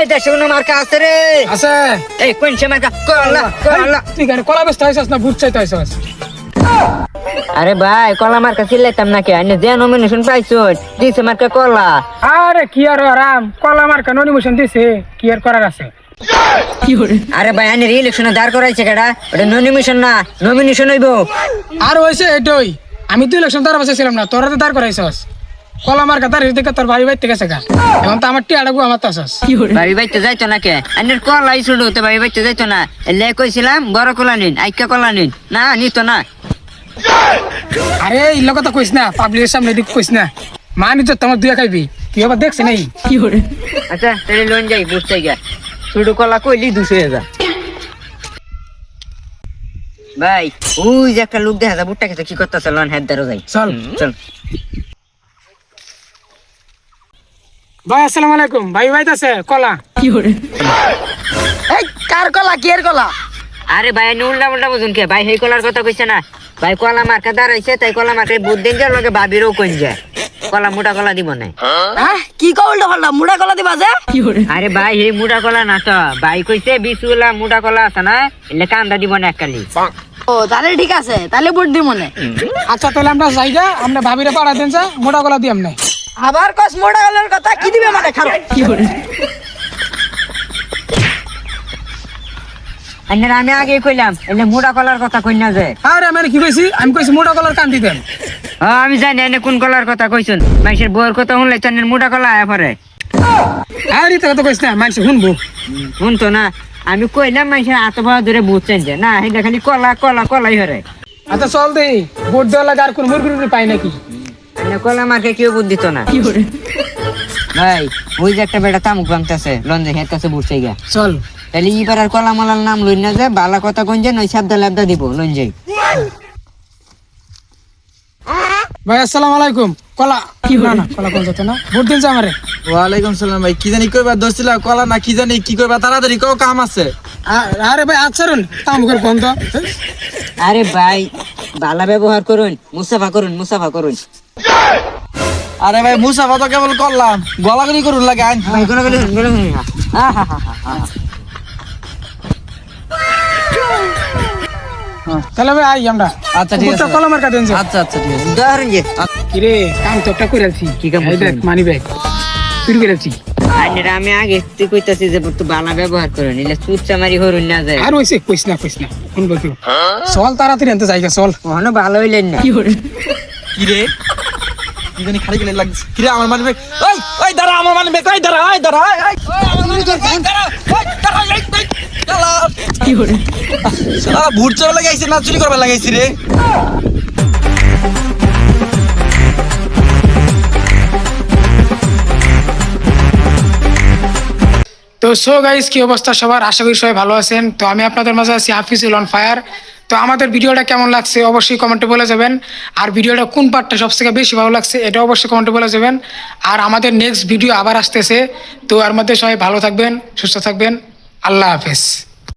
এই দেশে কোনো মার্কা আছে রে? আছে। এই কোন সে মার্কা? কলা কলা। তুই কেন কলা ব্যস্ত হয়েছিস না ভুট চাইতে হয়েছিস? আরে ভাই কলা মার্কা চিল্লাইতাম নাকি? আইনে যে নমিনেশন পাইছো দিছে মার্কা কলা। আরে কি আর আরাম কলা মার্কা নমিনেশন দিছে কি আর করার আছে? আরে ভাই আইনের ইলেকশনে দাঁড় করাইছে কেডা? ওটা নমিনেশন না, নমিনেশন হইব। আর হয়েছে এটাই, আমি তো ইলেকশন দাঁড় বসেছিলাম না, তোরা তো দাঁড় করাইছস। কলা মার্কা তার থেকে তোর ভাই বাইতে গেছে গা, এখন তো আমার টিয়াটা গু আমার তাছস। বাড়ি বাইতে যাইতো না কে? আইনের কলা ইসুড হতে বাড়ি বাইতে যাইতো না। এলে কইছিলাম বড় কলা নিন, আইকা কলা নিন, না নিত না। আরে ইল্লো কথা কইস না, পাবলিকের সামনে দিক কইস না, মানি তো তোমার দুয়া খাইবি, তুই আবার দেখছি নাই। আচ্ছা তাহলে লোন যাই বুঝতে গিয়া ছোট কলা কইলি 200,000। ভাই ওই যে একটা লোক দেখা যায় বুটটা খেতে কি করতেছে, লোন হেড দারো যাই। চল চল ভাই আসসালামু আলাইকুম। ভাই বাইতাছে কলা এই কার কলা কি এর কলা? আরে ভাই উল্টা উল্টা বুঝুন কে ভাই? সেই কলার কথা কইছে না ভাই, কলা মার্কা দাঁড়াইছে তাই কলা মার্কা বুধ দিন যার লগে ভাবিরও কইন যায় কলা মোটা কলা দিব না। হ্যাঁ কি কও উল্টা পাল্টা মুড়া কলা দিবা যে? আরে ভাই এই মোটা কলা না তো ভাই কইছে 20 মোটা কলা আছে না, এলে কান্দা দিব না এককালি। ও তাহলে ঠিক আছে, তাহলে বুট দি মনে। আচ্ছা তাহলে আমরা যাইগা, আমরা ভাবিরে পাড়া দেন যা, মোটা কলা দিয়াম নাই। আবার কস মুড়া কলার কথা কি দিবে মানে খারাপ? আইনের আমি আগে কইলাম এলে মোটা কলার কথা কই না যে। আরে আমি কি কইছি? আমি কইছি মোটা কলার কান দিতেন। আমি জানি এনে কোন কলার কথা কইছুন, মানুষের বউয়ের কথা শুনলে চানের মোটা কলা আয়া পরে। আরে তো কথা কইস না, মানুষ শুনবো। শুনতো না, আমি কইলাম মানুষের হাত পা ধরে বুঝছেন যে না, এটা খালি কলা কলা কলাই হরে। আচ্ছা চল দেই, ভোট দেওয়ার লাগে আর কোন মুরগি পাই নাকি? এনে কলা মার্কে কেউ বুদ্ধি দিত না। ভাই ওই যে একটা বেটা তামুক ভাঙতেছে লঞ্জে হেঁটতেছে বুঝছে গিয়া। চল তাহলে ইবার আর কলা মলার নাম লই না যে, বালা কথা কইন যে নই সাবদা লাবদা দিব লঞ্জে। ভাই আসসালামু আলাইকুম। কলা না না কলা কোন যেত না, ভোট দিন যা আমারে। ওয়ালাইকুম সালাম ভাই, কি জানি কইবা দছিলা কলা না কি জানি কি কইবা, তাড়াতাড়ি কও কাম আছে। আরে ভাই আচ্ছারুন তামুকের গন্ধ। আরে ভাই বালা ব্যবহার করুন, মুসাফা করুন, মুসাফা করুন। আরে ভাই মুসাফা তো কেবল করলাম, গলাগলি করুন লাগে আইন। ভাই কোন গলে গলে তাহলে ভাই আই আমরা। আচ্ছা ঠিক আছে। কলা মার্কা দেন যা। আচ্ছা আচ্ছা ঠিক আছে। ধরেন যে কি রে কাম তো একটা কইরাছি। কি কাম এই দেখ করছেন? মানি ব্যাগ চুরি করেছি। আইনের আমি আগে তুই কইতাছি যে একটু বালা ব্যবহার করুন, এলে চুচ্চা মারি হরুন না যায়। আর হইছে কইস না শুনবো কেউ। চল তাড়াতাড়ি আনতে যাইগা চল। ওখানে ভালো হইলেন না। কি রে কি জানি খালি গেলে লাগছে। কি রে আমার মানি ব্যাগ, ওই ওই দাঁড়া আমার মানি ব্যাগ, ওই দাঁড়া ওই দাঁড়া ওই আমার মানি ব্যাগ, ওই দাঁড়া ওই দাঁড়া এই দাঁড়া। কি হরে শালা ভুট চাওয়া লাগাইছে না চুরি করবা লাগাইছি রে। তো সো গাইস কি অবস্থা সবার? আশা করি সবাই ভালো আছেন। তো আমি আপনাদের মাঝে আছি হাফিজুল অন ফায়ার। তো আমাদের ভিডিওটা কেমন লাগছে অবশ্যই কমেন্টে বলে যাবেন, আর ভিডিওটা কোন পার্টটা সবথেকে বেশি ভালো লাগছে এটা অবশ্যই কমেন্টে বলে যাবেন। আর আমাদের নেক্সট ভিডিও আবার আসতেছে, তো এর মধ্যে সবাই ভালো থাকবেন, সুস্থ থাকবেন। আল্লাহ হাফেজ।